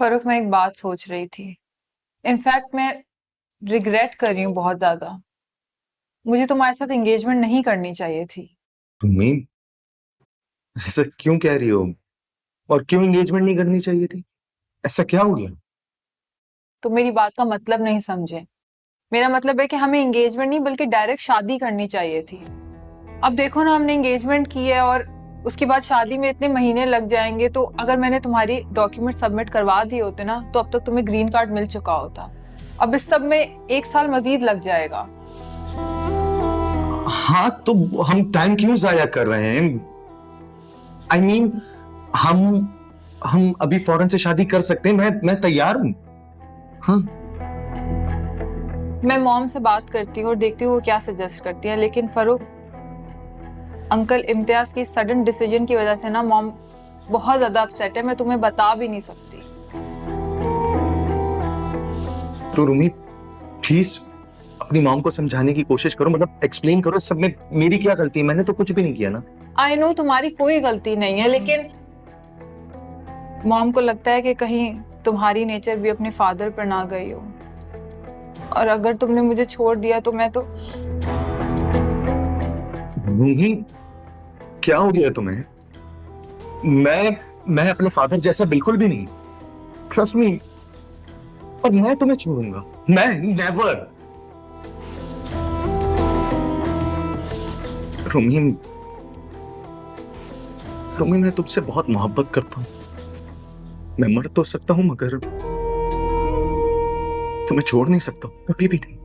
फरूक, मैं एक बात सोच रही थी। इनफैक्ट मैं रिग्रेट कर रही हूँ बहुत ज्यादा। मुझे तुम्हारे साथ एंगेजमेंट नहीं करनी चाहिए थी। तुम्हें ऐसा क्यों कह रही हो? और क्यों एंगेजमेंट नहीं करनी चाहिए थी? ऐसा क्या हो गया? तो मेरी बात का मतलब नहीं समझे। मेरा मतलब है कि हमें एंगेजमेंट नहीं बल्कि डायरेक्ट शादी करनी चाहिए थी। अब देखो ना, हमने एंगेजमेंट की है और उसके बाद शादी में इतने महीने लग जाएंगे। तो अगर मैंने तुम्हारी डॉक्यूमेंट सबमिट करवा दिए होते ना, तो अब तक तुम्हें ग्रीन कार्ड मिल चुका होता। अब इस सब में 1 साल मजीद लग जाएगा। हाँ, तो हम टाइम क्यों जाया कर रहे हैं? आई मीन, हम अभी फौरन से शादी कर सकते हैं। मैं तैयार हूं। हाँ। मैं मॉम से बात करती हूँ और देखती हूँ वो क्या सजेस्ट करती है। लेकिन फरूक, अंकल इम्तियाज की सडन डिसीजन की वजह से ना मॉम बहुत ज्यादा अपसेट है। मैं तुम्हें बता भी नहीं सकती। तो रूमी, प्लीज अपनी मॉम को समझाने की कोशिश करो, मतलब एक्सप्लेन करो सब में मेरी क्या गलती है। मैंने तो कुछ भी नहीं किया ना। आई नो तुम्हारी कोई गलती नहीं है, लेकिन मॉम को लगता है कि कहीं तुम्हारी नेचर भी अपने फादर पर ना गई हो। और अगर तुमने मुझे छोड़ दिया तो मैं तो नहीं, क्या हो गया तुम्हें? मैं अपने फादर जैसा बिल्कुल भी नहीं। Trust me. और मैं तुम्हें छोड़ूंगा? मैं नेवर। रूमी, रूमी, मैं तुमसे बहुत मोहब्बत करता हूं। मैं मर तो सकता हूं मगर तुम्हें छोड़ नहीं सकता, कभी भी नहीं।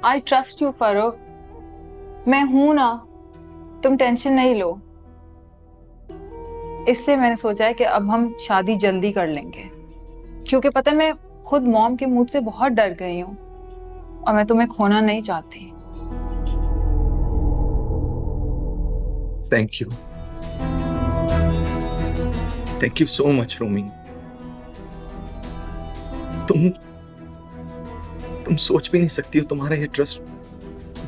आई ट्रस्ट यू फरूक, मैं हूं ना। तुम टेंशन नहीं लो। इससे मैंने सोचा है कि अब हम शादी जल्दी कर लेंगे, क्योंकि पता है मैं खुद मॉम के मूड से बहुत डर गई हूँ और मैं तुम्हें खोना नहीं चाहती। Thank you, thank you so much Rumi. तुम सोच भी नहीं सकती हो तुम्हारा ये ट्रस्ट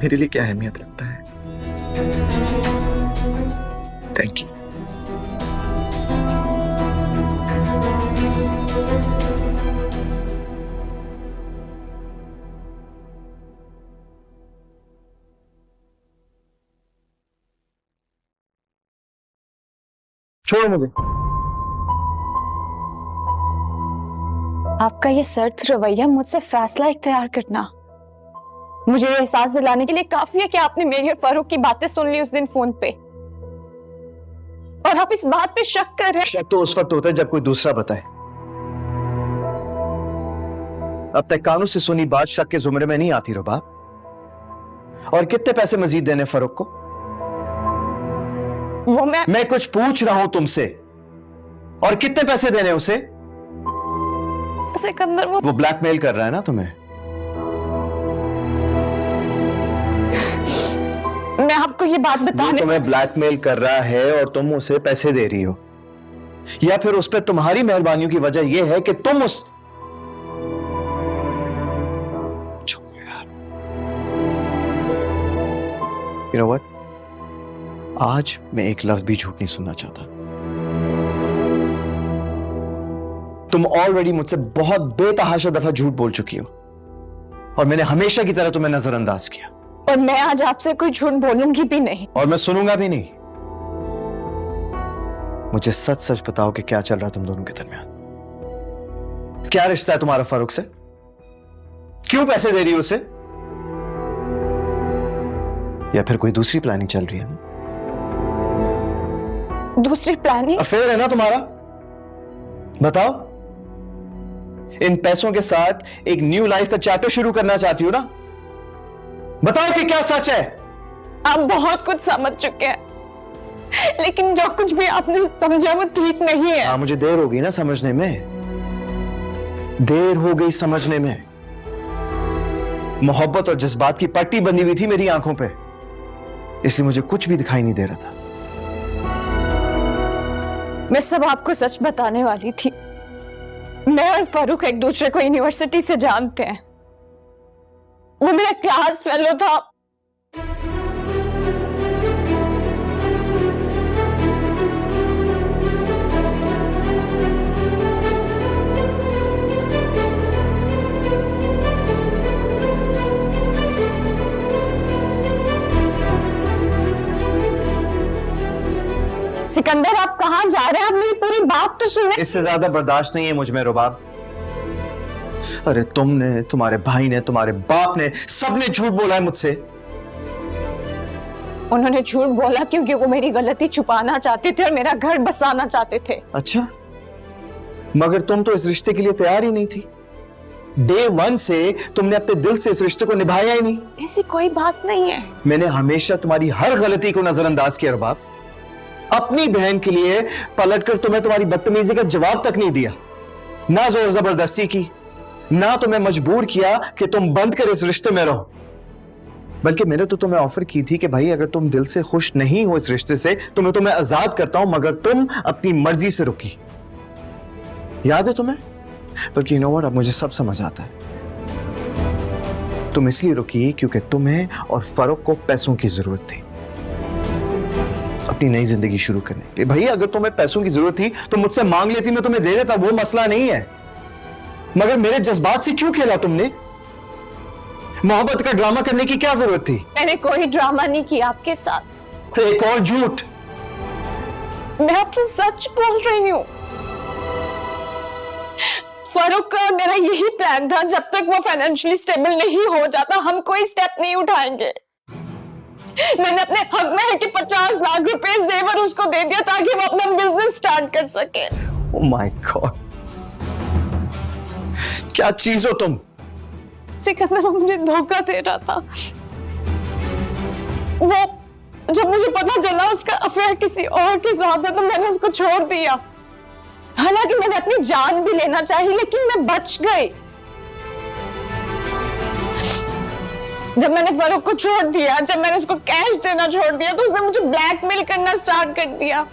मेरे लिए क्या अहमियत रखता है। Thank you. छोड़ो मुझे। आपका ये सख्त रवैया मुझसे फैसला इख्तियार करना मुझे ये एहसास दिलाने के लिए काफी है कि आपने मेरी और फारूक की बातें सुन ली उस दिन फोन पे, और आप इस बात पे शक कर रहे हैं। शक तो उस वक्त होता है जब कोई दूसरा बताए। अब तक कानों से सुनी बात शक के जुमरे में नहीं आती रुबाब। और कितने पैसे मजीद देने फारूक को? वो मैं कुछ पूछ रहा हूं तुमसे, और कितने पैसे देने उसे? सिकंदर, वो ब्लैकमेल कर रहा है ना तुम्हें? मैं आपको ये बात बताने तुम्हें ब्लैकमेल कर रहा है और तुम उसे पैसे दे रही हो, या फिर उस पर तुम्हारी मेहरबानियों की वजह यह है कि तुम उस You know what? आज मैं एक लफ्ज भी झूठ नहीं सुनना चाहता। तुम ऑलरेडी मुझसे बहुत बेतहाशा दफा झूठ बोल चुकी हो, और मैंने हमेशा की तरह तुम्हें नजरअंदाज किया। और मैं आज आपसे कोई झूठ बोलूंगी भी नहीं, और मैं सुनूंगा भी नहीं। मुझे सच सच बताओ कि क्या चल रहा है तुम दोनों के दरमियान? क्या रिश्ता है तुम्हारा फारूक से? क्यों पैसे दे रही हो उसे? या फिर कोई दूसरी प्लानिंग चल रही है ना? दूसरी प्लानिंग? अफेयर है ना तुम्हारा? बताओ। इन पैसों के साथ एक न्यू लाइफ का चैप्टर शुरू करना चाहती हो ना? बताओ कि क्या सच है? आप बहुत कुछ समझ चुके हैं, लेकिन जो कुछ भी आपने समझा वो ठीक नहीं है। हाँ, मुझे देर हो गई ना समझने में। देर हो गई समझने में। मोहब्बत और जज्बात की पट्टी बंधी हुई थी मेरी आंखों पे, इसलिए मुझे कुछ भी दिखाई नहीं दे रहा था। मैं सब आपको सच बताने वाली थी। मैं और फारूक एक दूसरे को यूनिवर्सिटी से जानते हैं। वो मेरा क्लास फेलो था। सिकंदर आप कहाँ जा रहे हैं? आप मेरी पूरी बात तो सुने। इससे ज्यादा बर्दाश्त नहीं है मुझ में रुबाब। अरे तुमने, तुम्हारे भाई ने, तुम्हारे बाप ने, सबने झूठ बोला है मुझसे। उन्होंने झूठ बोला क्योंकि वो मेरी गलती छुपाना चाहते थे और मेरा घर बसाना चाहते थे। अच्छा, मगर तुम तो इस रिश्ते के लिए तैयार ही नहीं थी। डे 1 से तुमने अपने दिल से इस रिश्ते को निभाया ही नहीं। ऐसी कोई बात नहीं है। मैंने हमेशा तुम्हारी हर गलती को नजरअंदाज किया रुबाब। अपनी बहन के लिए पलटकर तुम्हें तुम्हारी बदतमीजी का जवाब तक नहीं दिया, ना जोर जबरदस्ती की, ना तुम्हें मजबूर किया कि तुम बंद कर इस रिश्ते में रहो। बल्कि मैंने तो तुम्हें ऑफर की थी कि भाई अगर तुम दिल से खुश नहीं हो इस रिश्ते से तो मैं तुम्हें आजाद करता हूं, मगर तुम अपनी मर्जी से रुकी। याद है तुम्हें? बल्कि यू नो व्हाट, अब मुझे सब समझ आता है। तुम इसलिए रुकी क्योंकि तुम्हें और फरूक को पैसों की जरूरत थी अपनी नई जिंदगी शुरू करने के लिए। भाई अगर तुम्हें पैसों की जरूरत थी तो मुझसे मांग लेती, मैं तुम्हें दे देता, वो मसला नहीं है। मगर मेरे जज्बात से क्यों खेला तुमने? मोहब्बत का ड्रामा करने की क्या जरूरत थी? मैंने कोई ड्रामा नहीं किया आपके साथ। एक और झूठ। मैं आपसे सच बोल रही हूँ। फरूक का मेरा यही प्लान था, जब तक वो फाइनेंशियली स्टेबल नहीं हो जाता हम कोई स्टेप नहीं उठाएंगे। मैंने अपने हक में है कि 50 लाख रुपए जेवर उसको दे दिया ताकि वो अपना बिजनेस स्टार्ट कर सके। ओह माय गॉड, क्या चीज हो तुम? सिकंदर वो मुझे धोखा दे रहा था। वो जब मुझे पता चला उसका अफेयर किसी और के साथ है तो मैंने उसको छोड़ दिया। हालांकि मैंने अपनी जान भी लेना चाहिए लेकिन मैं बच गई। जब मैंने फरूक को छोड़ दिया, जब मैंने उसको कैश देना छोड़ दिया तो उसने मुझे ब्लैकमेल करना स्टार्ट कर दिया।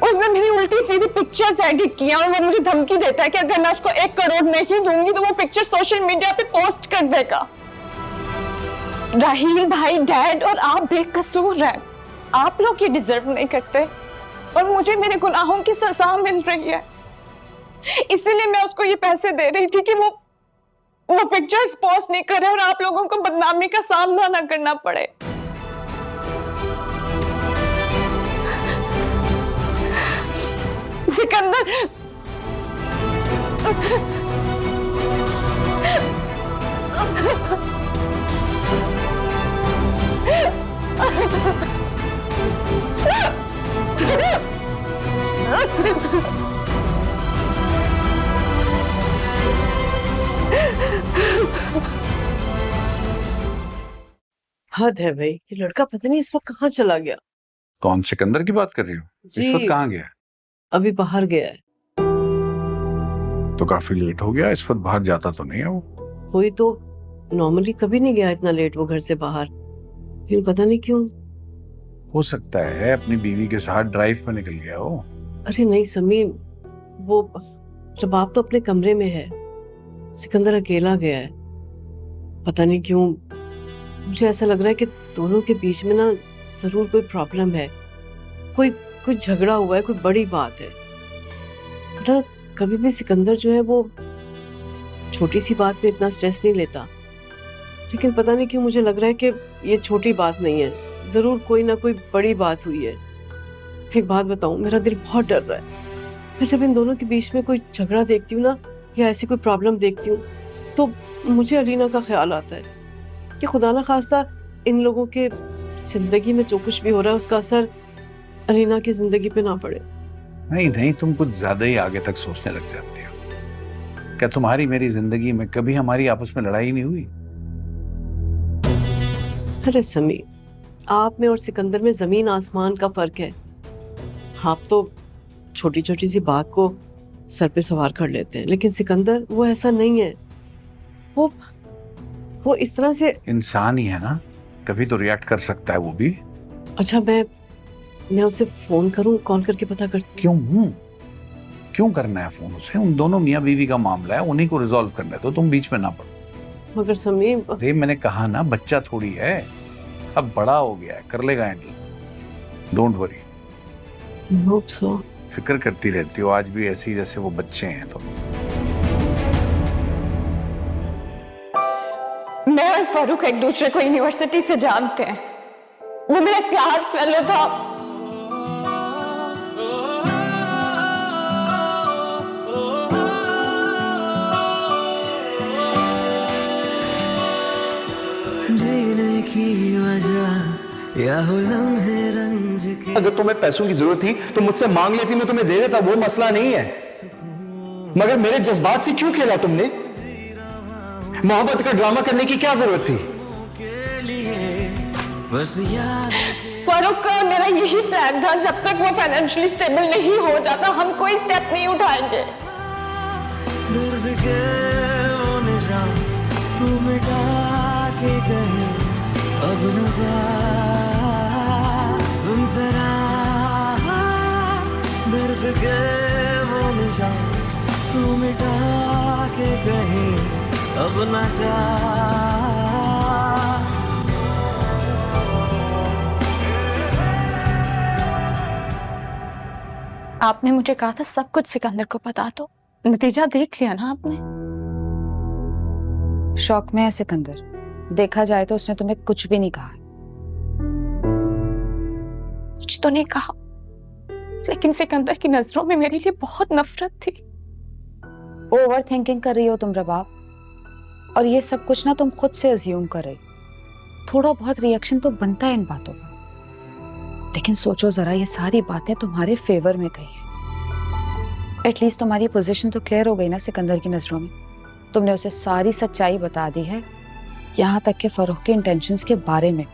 उसने मेरी उल्टी सीधी पिक्चर्स एडिट किया और वो मुझे धमकी देता है कि अगर मैं उसको 1 करोड़ नहीं दूंगी तो वो पिक्चर सोशल मीडिया पे पोस्ट कर देगा। राहील भाई, डैड और आप बेकसूर हैं। आप लोग ये डिजर्व नहीं करते और मुझे मेरे गुनाहों की सजा मिल रही है। इसीलिए मैं उसको ये पैसे दे रही थी कि वो पिक्चर्स पोस्ट नहीं करे और आप लोगों को बदनामी का सामना ना करना पड़े। सिकंदर, हद है भाई, ये लड़का पता नहीं इस वक्त कहाँ चला गया। कौन, सिकंदर की बात कर रही हो? जी। इस वक्त कहाँ गया? अभी बाहर गया है। तो काफी लेट हो गया, इस वक्त बाहर जाता तो नहीं है वो। कोई तो नॉर्मली कभी नहीं गया इतना लेट वो घर से बाहर, फिर पता नहीं क्यों। हो सकता है अपनी बीवी के साथ ड्राइव पे निकल गया हो। अरे नहीं समीम, वो रबाब तो अपने कमरे में है, सिकंदर अकेला गया है। पता नहीं क्यों मुझे ऐसा लग रहा है कि दोनों के बीच में ना जरूर कोई प्रॉब्लम है, कोई झगड़ा हुआ है, कोई बड़ी बात है। ना कभी भी सिकंदर जो है वो छोटी सी बात पे इतना स्ट्रेस नहीं लेता, लेकिन पता नहीं क्यों मुझे लग रहा है कि ये छोटी बात नहीं है, जरूर कोई ना कोई बड़ी बात हुई है। एक बात बताऊं, मेरा दिल बहुत डर रहा है। मैं जब इन दोनों के बीच में कोई झगड़ा देखती हूँ ना या ऐसी कोई प्रॉब्लम देखती हूँ तो मुझे अलीना का ख्याल आता है कि खुदा ना खास्ता इन लोगों के जिंदगी में जो कुछ भी हो रहा है उसका असर अलीना की जिंदगी पे ना पड़े। नहीं, तुम कुछ ज्यादा ही आगे तक सोचने लग जाती हो। क्या तुम्हारी मेरी जिंदगी में कभी हमारी आपस में लड़ाई नहीं हुई? अरे समी, आप में और सिकंदर में जमीन आसमान का फर्क है। आप तो छोटी छोटी सी बात को सर पे सवार कर लेते हैं, लेकिन सिकंदर वो ऐसा नहीं है। वो इस तरह से इंसान ही है ना, कभी तो रिएक्ट कर सकता है वो भी। अच्छा, मैं उसे फोन करूं, कॉल करके पता करती। क्यों करना है फोन उसे? उन दोनों मियाँ बीवी का मामला है, उन्हीं को रिजॉल्व करना है, तो तुम बीच में ना पड़ो। मगर समीम, अरे मैंने कहा ना, बच्चा थोड़ी है, अब बड़ा हो गया है, कर लेगा handle. Don't worry. Hope so. फिक्र करती रहती हो आज भी ऐसी जैसे वो बच्चे हैं। तो मैं और फरूक एक दूसरे को यूनिवर्सिटी से जानते हैं। वो मेरा क्लास फेलो था अगर तुम्हें पैसों की जरूरत थी तो मुझसे मांग लेती, मैं तुम्हें दे देता, वो मसला नहीं है। मगर मेरे जज्बात से क्यों खेला तुमने? मोहब्बत का ड्रामा करने की क्या जरूरत थी? फारूक का मेरा यही प्लान था, जब तक वो फाइनेंशियली स्टेबल नहीं हो जाता हम कोई स्टेप नहीं उठाएंगे। दर्द के वो निशान तू मिटा के गए, अब न जा सुन जरा, दर्द के वो निशान तू मिटा के गए, अब न जा। आपने मुझे कहा था सब कुछ सिकंदर को बता दो, नतीजा देख लिया ना आपने। शौक में है सिकंदर, देखा जाए तो उसने तुम्हें कुछ भी नहीं कहा। कुछ तो नहीं कहा, लेकिन सिकंदर की नजरों में मेरे लिए बहुत नफरत थी। ओवर थिंकिंग कर रही हो तुम रबाब, और ये सब कुछ ना तुम खुद से अज्यूम कर रही। थोड़ा बहुत रिएक्शन तो बनता है इन बातों का, लेकिन सोचो जरा, ये सारी बातें तुम्हारे फेवर में गई हैं। एटलीस्ट तुम्हारी पोजीशन तो क्लियर हो गई ना सिकंदर की नजरों में। तुमने उसे सारी सच्चाई बता दी है, यहाँ तक के फरूख के इंटेंशंस के बारे में,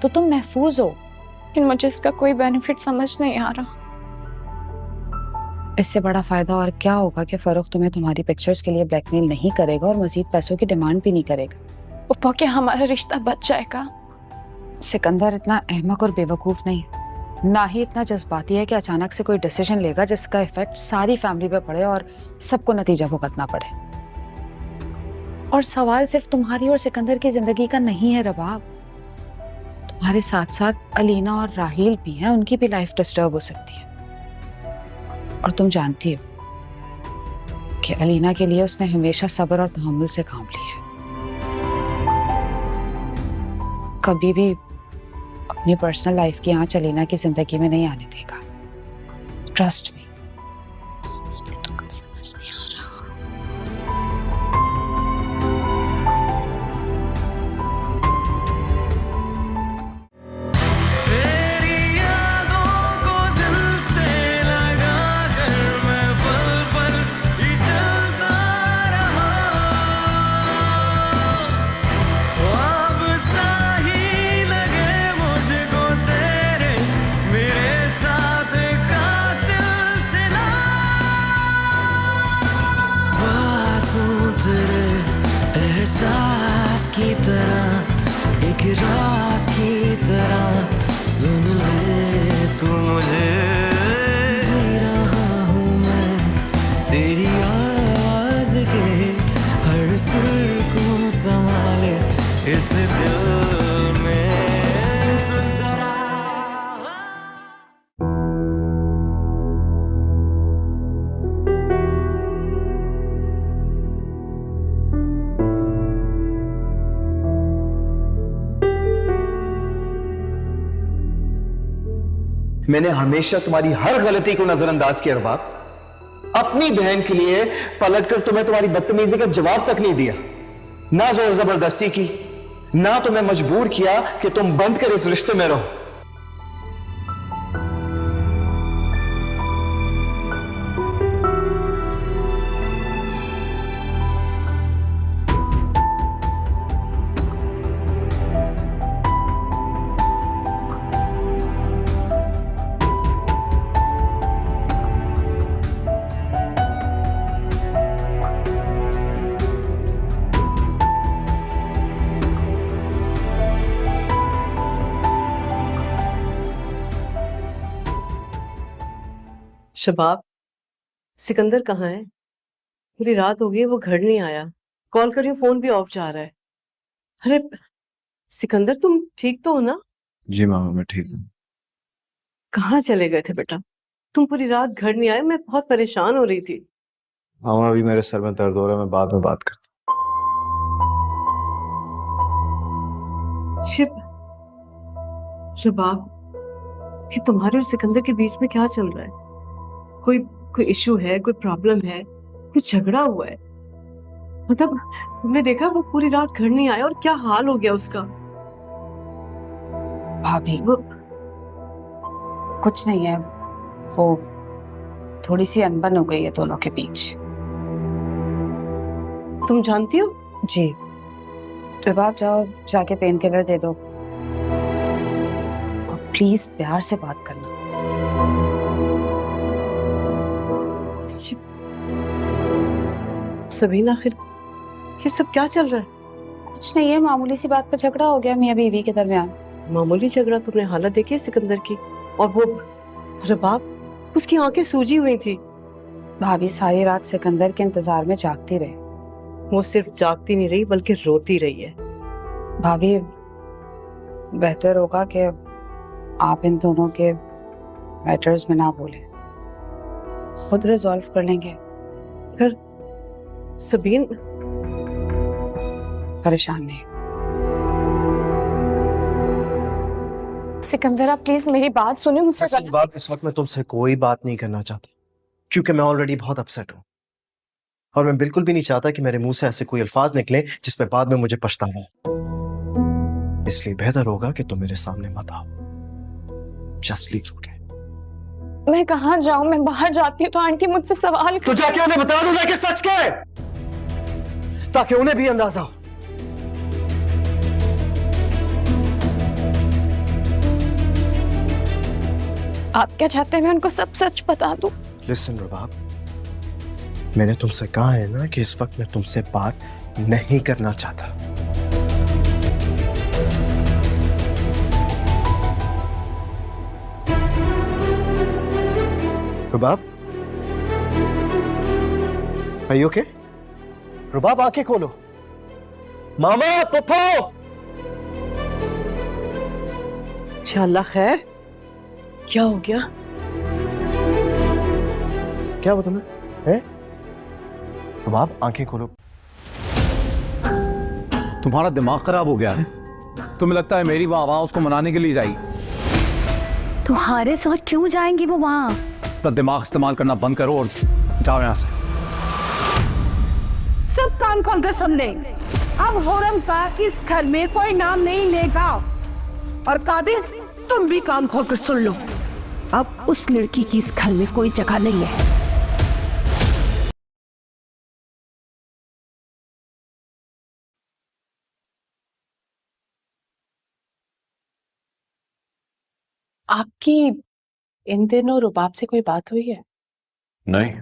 तो तुम महफूज हो। लेकिन मुझे इसका कोई बेनिफिट समझ नहीं आ रहा। इससे बड़ा फायदा और क्या होगा कि फरूख तुम्हें तुम्हारी पिक्चर्स के लिए ब्लैकमेल नहीं करेगा और मजीद पैसों की डिमांड भी नहीं करेगा। उपा क्या हमारा रिश्ता बच जाएगा? सिकंदर इतना अहमक और बेवकूफ नहीं, ना ही इतना जज्बाती है कि अचानक से कोई डिसीजन लेगा जिसका इफेक्ट सारी फैमिली पे पड़े और सबको नतीजा भुगतना पड़े। और सवाल सिर्फ तुम्हारी और सिकंदर की जिंदगी का नहीं है रबाब, तुम्हारे साथ साथ अलीना और राहील भी हैं, उनकी भी लाइफ डिस्टर्ब हो सकती है। और तुम जानती हो कि अलीना के लिए उसने हमेशा सब्र और तहम्मुल से काम लिया है, कभी भी अपनी पर्सनल लाइफ की आंच अलीना की जिंदगी में नहीं आने देगा। Trust me. तो कुछ समझ नहीं आ रहा। तेरी यादों को दिल से लगा कर मैं पल पल ही चलता रहा, ख्वाब सा ही लगे मुझको तेरे मेरे साथ का सिलसिला, आंसू तेरे एहसास की तरह, एक राज की तरह सुन ले तू मुझे, जी रहा हूँ मैं तेरी आवाज के हर सुर को संभाले इस दिल में, सुन जरा। मैंने हमेशा तुम्हारी हर गलती को नजरअंदाज किया रबाब। अपनी बहन के लिए पलटकर तुम्हें तुम्हारी बदतमीजी का जवाब तक नहीं दिया, ना जोर जबरदस्ती की, ना तुम्हें मजबूर किया कि तुम बंद कर इस रिश्ते में रहो। शबाब, सिकंदर कहाँ है? पूरी रात हो गई, वो घर नहीं आया। कॉल करी हूँ, फोन भी ऑफ जा रहा है। अरे सिकंदर, तुम ठीक तो हो ना? जी मामा, मैं ठीक हूँ। कहाँ चले गए थे बेटा? तुम पूरी रात घर नहीं आए, मैं बहुत परेशान हो रही थी। मामा अभी मेरे सर में दर्द हो रहा है, मैं बाद में बात करता शिब, शबाब, कि तुम्हारे और सिकंदर के बीच में क्या चल रहा है? कोई इशू है, कोई प्रॉब्लम है, कोई झगड़ा हुआ है? मतलब तुमने देखा वो पूरी रात घर नहीं आया और क्या हाल हो गया उसका? भाभी कुछ नहीं है, वो थोड़ी सी अनबन हो गई है दोनों के बीच। तुम जानती हो? जी, तो आप जाओ जाके पेन किलर दे दो और प्लीज प्यार से बात करना। सबीना, आखिर ये सब क्या चल रहा है? कुछ नहीं है, मामूली सी बात पे झगड़ा हो गया मियां बीवी के दरमियान। मामूली झगड़ा? तुमने हालत देखी है सिकंदर की? और वो रबाब, उसकी आंखें सूजी हुई थी। भाभी सारी रात सिकंदर के इंतजार में जागती रही। वो सिर्फ जागती नहीं रही बल्कि रोती रही है। भाभी बेहतर होगा कि आप इन दोनों के मैटर्स में ना बोलें, खुद रिजॉल्व कर लेंगे। फिर सबीन, परेशान नहीं। सिकंदर, आप प्लीज मेरी बात सुने, मुझसे असल बात, इस वक्त मैं तुमसे कोई बात नहीं करना चाहता क्योंकि मैं ऑलरेडी बहुत अपसेट हूं और मैं बिल्कुल भी नहीं चाहता कि मेरे मुंह से ऐसे कोई अल्फाज निकले जिस पे बाद में मुझे पछतावा हो। इसलिए बेहतर होगा कि तुम मेरे सामने मत आओ। Just leave. ओके? मैं कहाँ जाऊं? मैं बाहर जाती हूँ तो आंटी मुझसे सवाल तो जाके उन्हें बता दो ना कि सच क्या है, ताकि उन्हें भी अंदाजा हो। आप क्या चाहते हैं मैं उनको सब सच बता दूं? लिसन रबाब, मैंने तुमसे कहा है ना कि इस वक्त मैं तुमसे बात नहीं करना चाहता। रुबाब, are you okay? रुबाब, आंखें खोलो। मामा, पप्पो। इंशाअल्लाह खैर। क्या हो गया? क्या हुआ तुम्हें? हैं? रुबाब, आंखें खोलो। तुम्हारा दिमाग खराब हो गया है? तुम्हें लगता है मेरी माँ वहां उसको मनाने के लिए जाएगी? तुम्हारे साथ क्यों जाएंगी वो वहां? अपना दिमाग इस्तेमाल करना बंद करो और जाओ यहाँ से। सब कान खोल कर सुन ले, अब होरम का इस घर में कोई नाम नहीं लेगा। और कादिर, तुम भी कान खोल कर सुन लो, अब उस लड़की की इस घर में कोई जगह नहीं है। आपकी इन दिनों रुबाब से कोई बात हुई है? नहीं,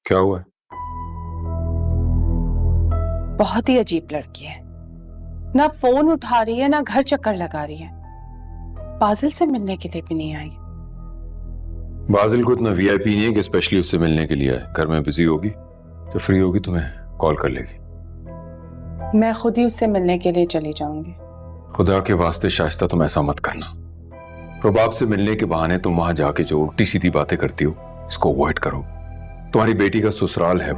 क्या हुआ? बहुत ही अजीब लड़की है, ना फोन उठा रही है ना घर चक्कर लगा रही है। बाजिल से मिलने के लिए भी नहीं आई। बाजिल को इतना वीआईपी नहीं है कि स्पेशली उससे मिलने के लिए आए। घर में बिजी होगी, तो फ्री होगी तुम्हें कॉल कर लेगी। मैं खुद ही उससे मिलने के लिए चली जाऊंगी। खुदा के वास्ते शाइस्ता, तुम ऐसा मत करना। रुबाब से मिलने के बहाने तुम वहां जाके जो उल्टी सीधी बातें करती हो, इसको अवॉइड करो। तुम्हारी बेटी का ससुराल है,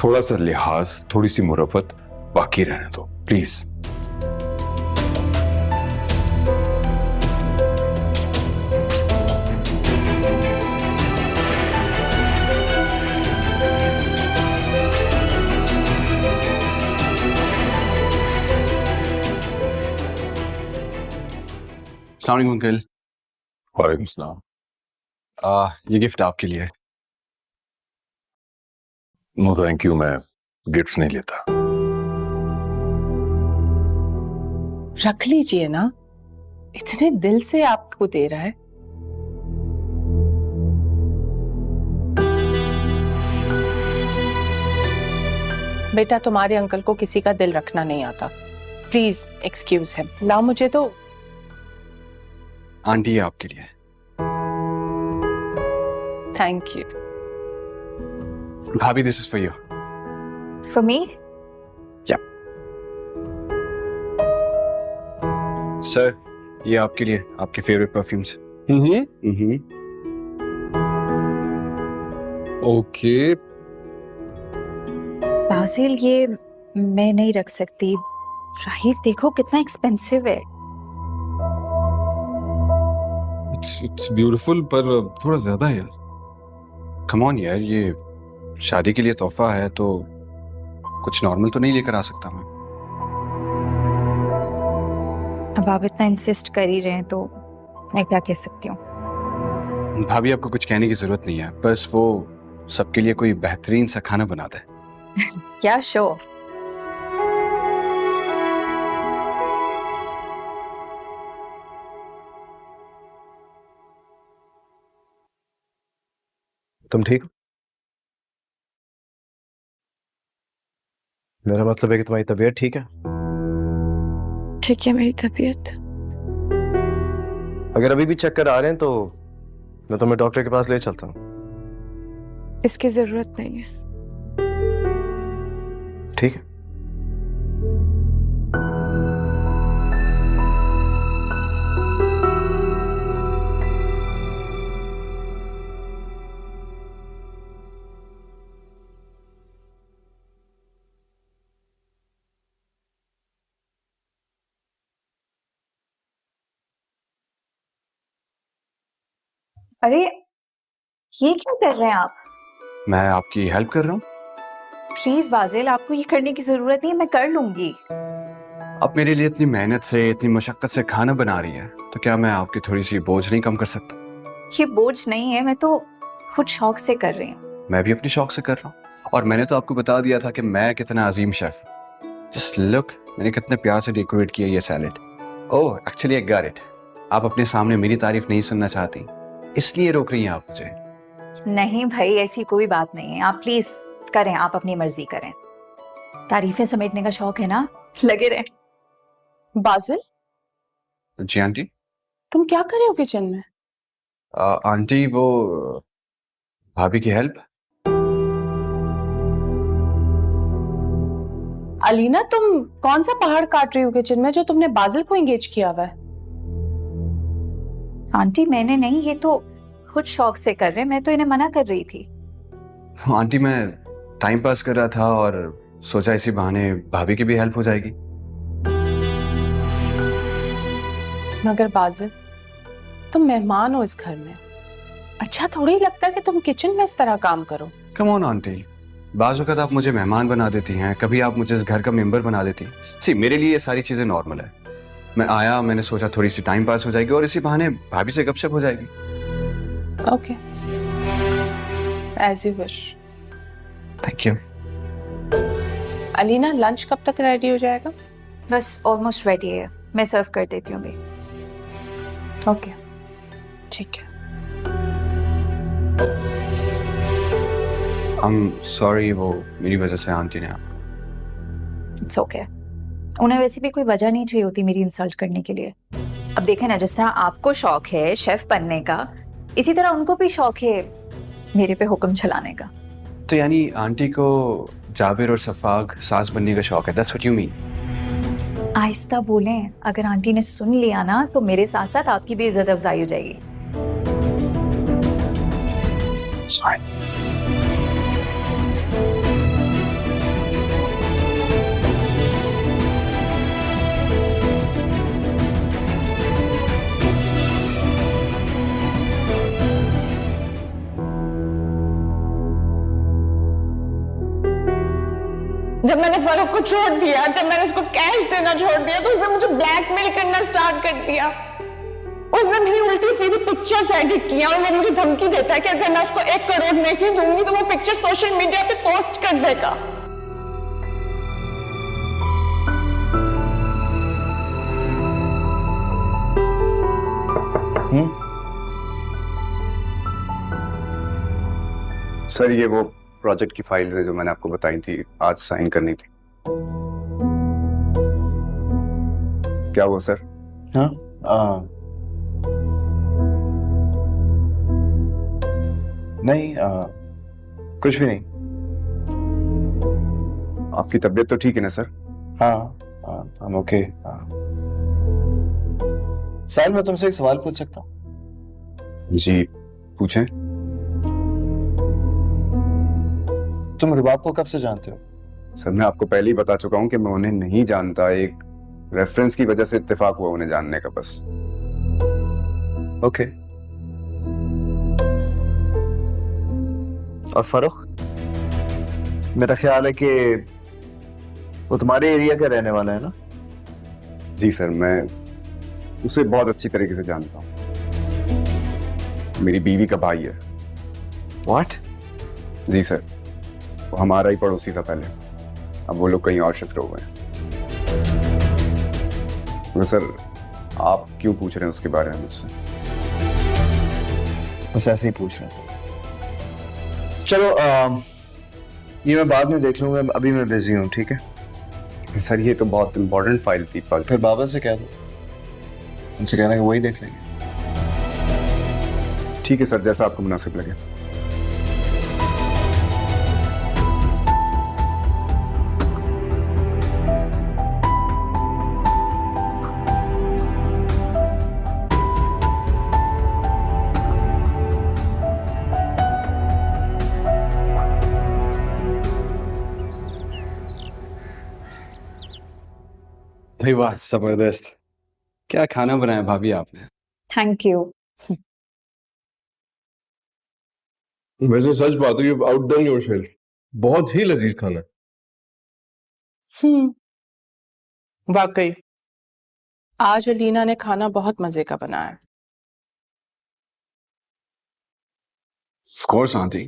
थोड़ा सा लिहाज, थोड़ी सी मुरफ़्फ़त बाकी रहने दो प्लीज। अस्सलाम वालेकुम अंकल। वालेकुम सलाम। ये गिफ्ट आपके लिए है। नो थैंक यू, मैं गिफ्ट्स नहीं लेता। रख लीजिए ना, इतने दिल से आपको दे रहा है। बेटा, तुम्हारे अंकल को किसी का दिल रखना नहीं आता। Please excuse him. ना मुझे तो। आंटी ये आपके लिए है। Thank you. भाभी, this is for you. For me? Sir, ये आपके लिए, आपके फेवरेट परफ्यूम्स। ओके। बाजिल, ये मैं नहीं रख सकती। राहिल, देखो कितना एक्सपेंसिव है। इट्स ब्यूटीफुल, पर थोड़ा ज्यादा है यार। कम ऑन यार, ये शादी के लिए तोहफा है तो कुछ नॉर्मल तो नहीं लेकर आ सकता मैं। अब अब आप इतना इंसिस्ट कर ही रहे हैं तो मैं क्या कह सकती हूँ। भाभी आपको कुछ कहने की जरूरत नहीं है, बस वो सबके लिए कोई बेहतरीन सा खाना बनाता है। क्या शो। तुम ठीक हो? मेरा मतलब है कि तुम्हारी तबीयत ठीक है? ठीक है मेरी तबीयत। अगर अभी भी चक्कर आ रहे हैं तो मैं तुम्हें डॉक्टर के पास ले चलता हूँ। इसकी जरूरत नहीं है। ठीक है। अरे ये क्या कर रहे हैं आप? मैं आपकी हेल्प कर रहा हूँ। प्लीज बाजिल, आपको ये करने की जरूरत नहीं है, मैं कर लूंगी। आप मेरे लिए इतनी मेहनत से, इतनी मशक्कत से खाना बना रही है, तो क्या मैं आपकी थोड़ी सी बोझ नहीं कम कर सकता? ये बोझ नहीं है, मैं तो खुद शौक से कर रही हूँ। मैं भी अपनी शौक से कर रहा हूँ, और मैंने तो आपको बता दिया था कि मैं कितना अजीम शेफ। जस्ट लुक, मैंने कितने प्यार से डेकोरेट किया ये salad. Oh actually I got it. आप अपने सामने मेरी तारीफ नहीं सुनना चाहती, इसलिए रोक रही हैं आप मुझे। नहीं भाई, ऐसी कोई बात नहीं है, आप प्लीज करें, आप अपनी मर्जी करें। तारीफें समेटने का शौक है ना, लगे रहे। बाजिल, जी आंटी। तुम क्या कर रहे हो किचन में? आंटी वो भाभी की हेल्प। अलीना, तुम कौन सा पहाड़ काट रही हो किचन में जो तुमने बाजिल को एंगेज किया हुआ है? आंटी मैंने नहीं, ये तो खुद शौक से कर रहे हैं, मैं तो इन्हें मना कर रही थी। आंटी मैं टाइम पास कर रहा था और सोचा इसी बहाने भाभी की भी हेल्प हो जाएगी। मगर बाजिल, तुम मेहमान हो इस घर में, अच्छा थोड़ी लगता कि तुम किचन में इस तरह काम करो। कम ऑन आंटी, बाज़ वक़्त आप मुझे मेहमान बना देती हैं, कभी आप मुझे इस घर का मेंबर बना देती हैं। सी मेरे लिए ये सारी चीजें नॉर्मल है। मैं आया, मैंने सोचा थोड़ी सी टाइम पास हो जाएगी और इसी बहाने भाभी से गपशप हो जाएगी। Okay, as you wish. Thank you. Alina, lunch कब तक रेडी हो जाएगा? बस ऑलमोस्ट रेडी है, मैं सर्व कर देती हूँ अभी। ओके, ठीक है। सॉरी, वो मेरी वजह से आंटी ने। इट्स ओके, उन्हें वैसे भी कोई वजह नहीं चाहिए होती मेरी इंसल्ट करने के लिए। अब देखें ना, जिस तरह आपको शौक है शेफ बनने का, इसी तरह उनको भी शौक है मेरे पे हुक्म चलाने का। तो यानी आंटी को जाबिर और सफाक सास बनने का शौक है, दैट्स व्हाट यू मीन? आहिस्ता बोलें, अगर आंटी ने सुन लिया ना तो मेरे साथ साथ आपकी भी इज्जत अफजाई हो जाएगी। Sorry. जब मैंने फरूख को छोड़ दिया, जब मैंने उसको कैश देना छोड़ दिया, तो उसने मुझे ब्लैकमेल करना स्टार्ट कर दिया। उसने मेरी उल्टी सीधी पिक्चर्स एडिट किया और वो मुझे धमकी देता है कि अगर मैं उसको 1 करोड़ नहीं दूंगी तो वो पिक्चर सोशल मीडिया पे पोस्ट कर देगा। सर, ये वो प्रोजेक्ट की फाइल है जो मैंने आपको बताई थी, आज साइन करनी थी। क्या वो सर? हाँ, नहीं, कुछ भी नहीं। आपकी तबीयत तो ठीक है ना सर? हाँ, हम ओके। साहिल, मैं तुमसे एक सवाल पूछ सकता हूँ? जी पूछें। तुम रुबाब को कब से जानते हो? सर, मैं आपको पहले ही बता चुका हूं कि मैं उन्हें नहीं जानता। एक रेफरेंस की वजह से इत्तेफाक हुआ उन्हें जानने का, बस। ओके। और फरूख? मेरा ख्याल है कि वो तुम्हारे एरिया का रहने वाला है ना? जी सर, मैं उसे बहुत अच्छी तरीके से जानता हूँ। मेरी बीवी का भाई है। व्हाट? जी सर, वो हमारा ही पड़ोसी था पहले, अब वो लोग कहीं और शिफ्ट हो गए हैं। तो सर आप क्यों पूछ रहे हैं उसके बारे में मुझसे? बस ऐसे ही पूछ रहा था। चलो ये मैं बाद में देख लूंगा, अभी मैं बिजी हूँ, ठीक है? सर ये तो बहुत इंपॉर्टेंट फाइल थी। पर फिर बाबा से कह दो, उनसे कहना कि वही देख लेंगे। ठीक है सर, जैसा आपको मुनासिब लगे। भाई वाह, जबरदस्त। क्या खाना बनाया भाभी आपने? Thank you. वैसे सच बात है, यू हैव आउटडन योरसेल्फ। बहुत ही लजीज खाना। वाकई आज अलीना ने खाना बहुत मजे का बनाया। ऑफ कोर्स आंटी,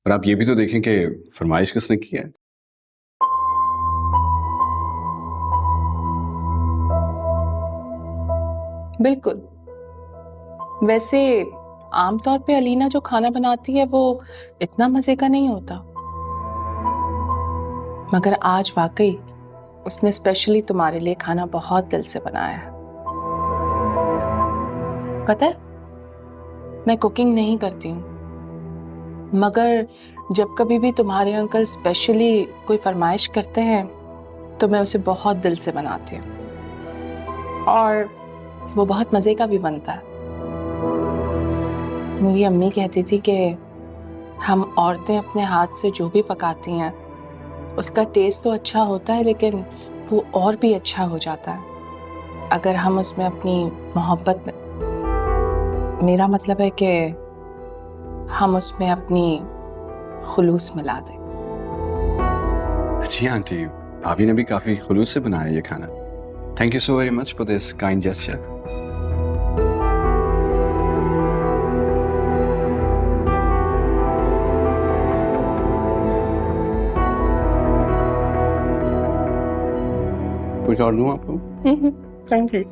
पर आप ये भी तो देखें कि फरमाइश किसने की है। बिल्कुल। वैसे आमतौर पे अलीना जो खाना बनाती है वो इतना मजे का नहीं होता, मगर आज वाकई उसने स्पेशली तुम्हारे लिए खाना बहुत दिल से बनाया है। पता है, मैं कुकिंग नहीं करती हूँ, मगर जब कभी भी तुम्हारे अंकल स्पेशली कोई फरमाइश करते हैं तो मैं उसे बहुत दिल से बनाती हूँ, और वो बहुत मजे का भी बनता है। मेरी अम्मी कहती थी कि हम औरतें अपने हाथ से जो भी पकाती हैं उसका टेस्ट तो अच्छा होता है, लेकिन वो और भी अच्छा हो जाता है अगर हम उसमें अपनी मोहब्बत में, मेरा मतलब है कि हम उसमें अपनी खुलूस मिला दें। जी आंटी, भाभी ने भी काफी खुलूस से बनाया ये खाना। Thank you so very much for this kind gesture. कुछ और दूं आपको? Thank you.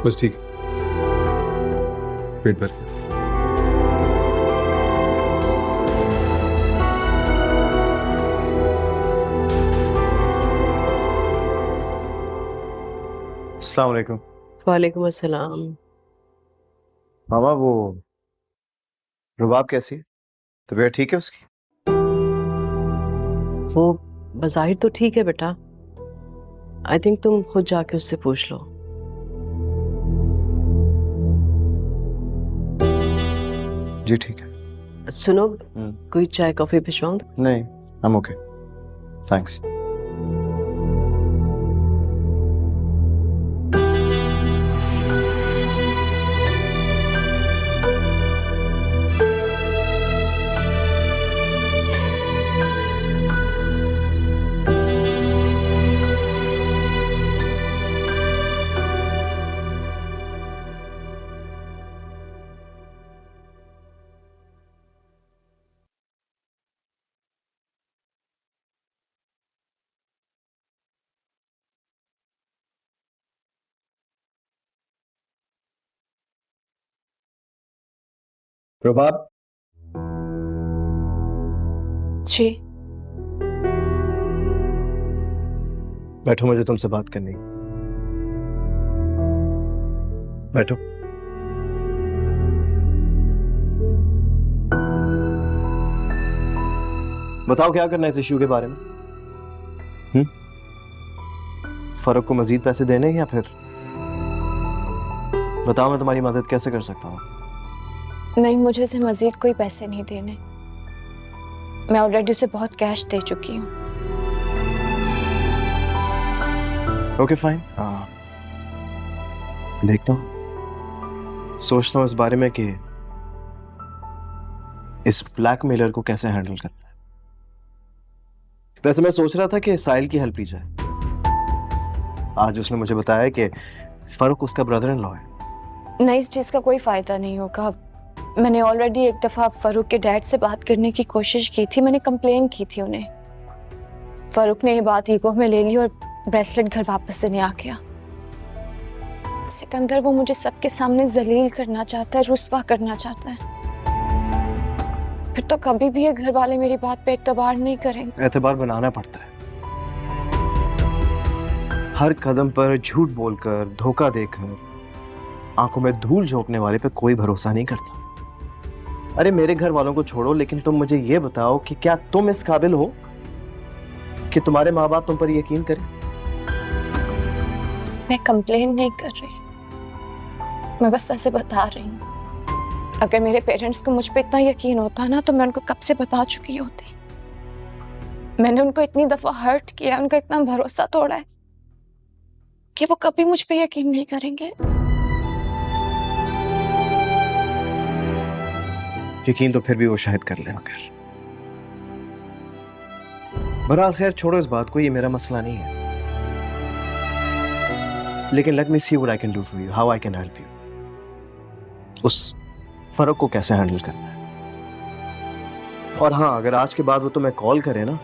बस ठीक, पेट भर। अस्सलाम वालेकुम। वालेकुम अस्सलाम। मामा वो रुबाब कैसी है? तबीयत ठीक है उसकी? वो बज़ाहिर तो ठीक है बेटा, आई थिंक तुम खुद जाके उससे पूछ लो। जी ठीक है। सुनो, कोई चाय कॉफी भिजवाऊं? नहीं, आई एम ओके, थैंक्स। रुबाब, जी बैठो, मुझे तुमसे बात करनी है। बैठो। बताओ क्या करना है इस इशू के बारे में? फर्क को मजीद पैसे देने या फिर बताओ, मैं तुम्हारी मदद कैसे कर सकता हूँ? नहीं, मुझे से मजीद कोई पैसे नहीं देने, मैं ऑलरेडी उसे बहुत कैश दे चुकी हूँ। ओके फाइन, देखता हूँ, सोचता हूँ इस बारे में कि इस ब्लैकमेलर को कैसे हैंडल करना है। वैसे मैं सोच रहा था कि साहिल की हेल्प ली जाए, आज उसने मुझे बताया कि फरूक उसका ब्रदर इन लॉ है। नहीं, इस चीज़ का कोई फ़ायदा नहीं होगा। मैंने ऑलरेडी एक दफ़ा फ़ारूक के डैड से बात करने की कोशिश की थी, मैंने कंप्लेन की थी उन्हें। फ़ारूक ने ये बात ईगो में ले ली और ब्रेसलेट घर वापस देने आ गया। सिकंदर वो मुझे सबके सामने जलील करना चाहता है, रुस्वा करना चाहता है। फिर तो कभी भी ये घर वाले मेरी बात पे एतबार नहीं करेंगे। एतबार बनाना पड़ता है। हर कदम पर झूठ बोलकर, धोखा देकर, आंखों में धूल झोंकने वाले पे कोई भरोसा नहीं करता। अरे मेरे घर वालों को छोड़ो, लेकिन तुम मुझे ये बताओ कि क्या तुम इस काबिल हो कि तुम्हारे माँ बाप तुम पर यकीन करें? मैं कंप्लेन नहीं कर रही, मैं बस ऐसे बता रही हूँ। अगर मेरे पेरेंट्स को मुझ पे इतना यकीन होता ना तो मैं उनको कब से बता चुकी होती। मैंने उनको इतनी दफा हर्ट किया, उनका इतना भरोसा तोड़ा है कि वो कभी मुझ पे यकीन नहीं करेंगे। यकीन तो फिर भी वो शायद कर ले, मगर बहरहाल खैर छोड़ो इस बात को, ये मेरा मसला नहीं है। लेकिन let me see what I can do for you, how I can help you. उस फर्क को कैसे हैंडल करना है। और हाँ, अगर आज के बाद वो तुम्हें कॉल करे ना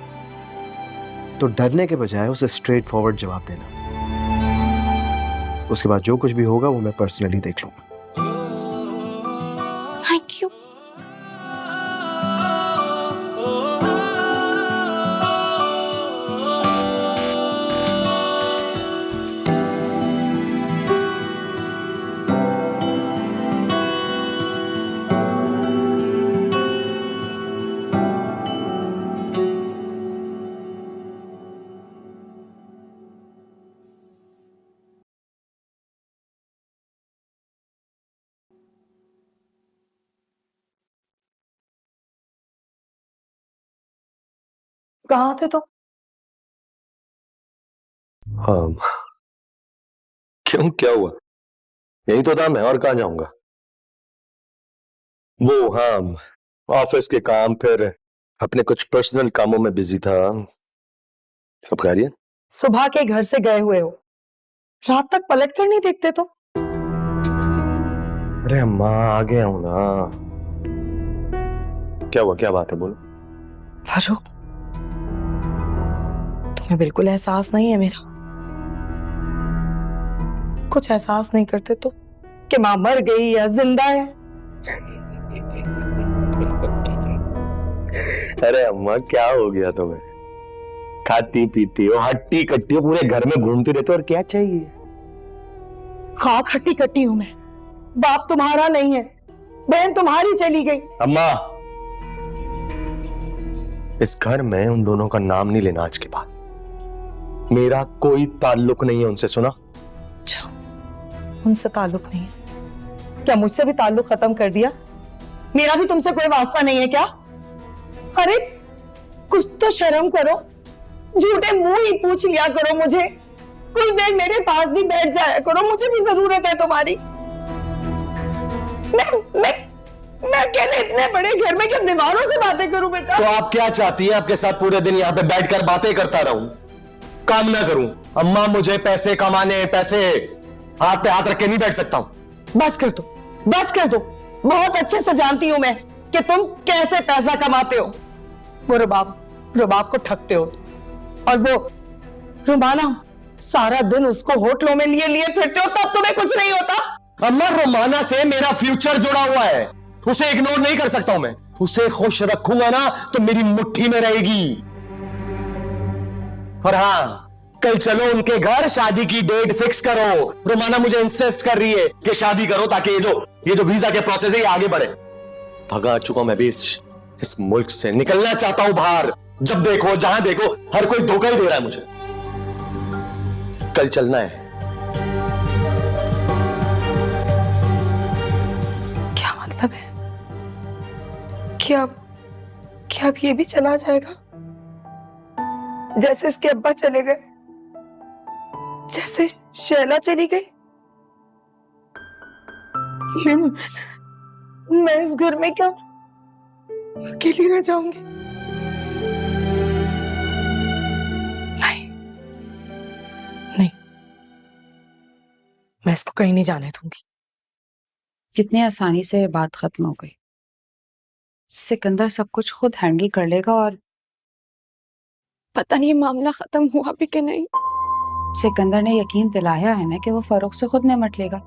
तो डरने के बजाय उसे स्ट्रेट फॉरवर्ड जवाब देना। उसके बाद जो कुछ भी होगा वो मैं पर्सनली देख लूंगा। Thank you. कहाँ थे तुम? हाँ, क्यों, क्या हुआ? यही तो था मैं, और कहाँ जाऊंगा? वो हाँ, ऑफिस के काम, फिर अपने कुछ पर्सनल कामों में बिजी था। सब खैरियत? सुबह के घर से गए हुए हो, रात तक पलट कर नहीं देखते तो? अरे अम्मा, आ गया हूं ना। क्या हुआ, क्या बात है, बोलो। फारूक, तुम्हें बिल्कुल एहसास नहीं है मेरा? कुछ एहसास नहीं करते तो कि माँ मर गई या जिंदा है? अरे अम्मा, क्या हो गया तुम्हें? खाती पीती हो, हट्टी कट्टी हो, पूरे घर में घूमती रहती हो, और क्या चाहिए? खाक हट्टी कट्टी हूं मैं। बाप तुम्हारा नहीं है, बहन तुम्हारी चली गई। अम्मा, इस घर में उन दोनों का नाम नहीं लेना आज के बाद। मेरा कोई ताल्लुक नहीं है उनसे, सुना? अच्छा, उनसे ताल्लुक नहीं है? क्या मुझसे भी ताल्लुक खत्म कर दिया? मेरा भी तुमसे कोई वास्ता नहीं है क्या? अरे कुछ तो शर्म करो, झूठे मुंह ही पूछ लिया करो मुझे। कुछ देर मेरे पास भी बैठ जाया करो, मुझे भी जरूरत है तुम्हारी। मैं अकेले इतने बड़े घर में किन दीवारों से बातें करूं बेटा? तो आप क्या चाहती हैं? आपके साथ पूरे दिन यहाँ पे बैठकर बातें करता रहूं, काम ना करूं? अम्मा, मुझे पैसे कमाने, पैसे हाथ पे हाथ रख के नहीं बैठ सकता हूं। बस कर दो, बस कर दो। बहुत अच्छे से जानती हूं मैं कि तुम कैसे पैसा कमाते हो। वो रुबाब को ठगते हो, और वो रुमाना सारा दिन उसको होटलों में लिए फिरते हो, तब तुम्हें कुछ नहीं होता। अम्मा, रोमाना से मेरा फ्यूचर जुड़ा हुआ है, उसे इग्नोर नहीं कर सकता हूं मैं। उसे खुश रखूंगा ना तो मेरी मुट्ठी में रहेगी। और हाँ, कल चलो उनके घर, शादी की डेट फिक्स करो। रोमाना मुझे इंसिस्ट कर रही है कि शादी करो, ताकि ये जो वीजा के प्रोसेस है ये आगे बढ़े। थका चुका मैं भी इस मुल्क से, निकलना चाहता हूं बाहर। जब देखो, जहां देखो, हर कोई धोखा ही दे रहा है मुझे। कल चलना है। क्या मतलब है? क्या अब ये भी चला जाएगा? जैसे इसके अब्बा चले गए, जैसे शैला चली गई। मैं इस घर में क्या अकेली रह जाऊंगी? नहीं नहीं, इसको कहीं नहीं जाने दूंगी। कितनी आसानी से ये बात खत्म हो गई। सिकंदर सब कुछ खुद हैंडल कर लेगा और पता नहीं ये मामला खत्म हुआ भी कि नहीं। सिकंदर ने यकीन दिलाया है ना कि वो फरोख से खुद निपट लेगा।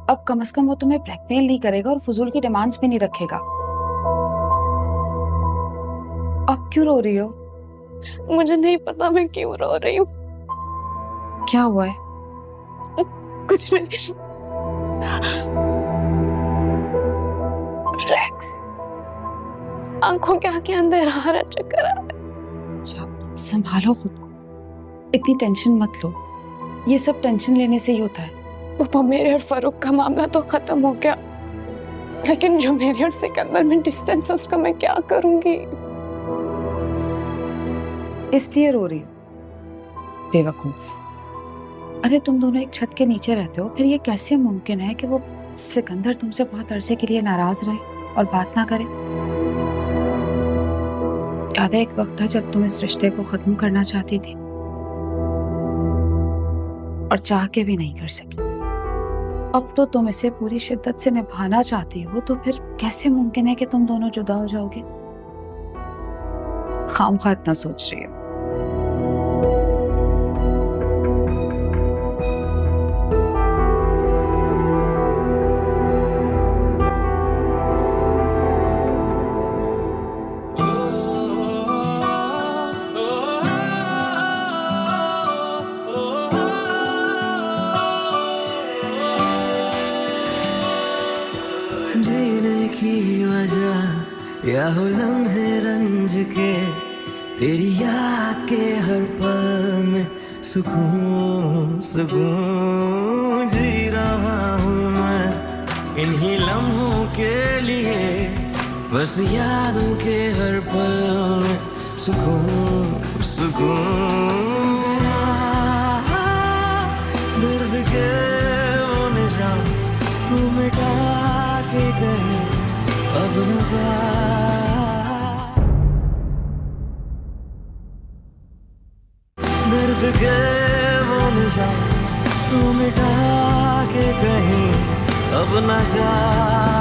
अब कम से कम वो तुम्हें ब्लैकमेल नहीं करेगा और फजूल की डिमांड्स भी नहीं रखेगा। अब क्यों रो रही हो? मुझे नहीं पता मैं क्यों रो रही हूँ। क्या हुआ है? कुछ नहीं। रिलैक्स। आंखों के आगे अंधेरा आ रहा, चक्कर आ रहा। अच्छा, संभालो खुद को, इतनी टेंशन मत लो। ये सब टेंशन लेने से ही होता है। वो मेरे और फरूक का मामला तो खत्म हो गया, लेकिन जो मेरे और सिकंदर में डिस्टेंस है उसका मैं क्या करूंगी? इसलिए रो रही हो? बेवकूफ। अरे तुम दोनों एक छत के नीचे रहते हो, फिर ये कैसे मुमकिन है कि वो सिकंदर तुमसे बहुत अरसे के लिए नाराज रहे और बात ना करे? याद है एक वक्त था जब तुम इस रिश्ते को खत्म करना चाहती थी और चाह के भी नहीं कर सकी। अब तो तुम इसे पूरी शिद्दत से निभाना चाहती हो, तो फिर कैसे मुमकिन है कि तुम दोनों जुदा हो जाओगे? खामखा इतना सोच रही हो। जीने की वजह या हो लम्हे रंज के, तेरी याद के हर पल में सुकून सुकून जी रहा हूँ मैं इन्हीं लम्हों के लिए, बस यादों के हर पल में सुकून सुकून। दर्द के वो निशान तू मिटा के गए अब नजर, दर्द के वो निशान तू मिटा के कहीं अब न जा।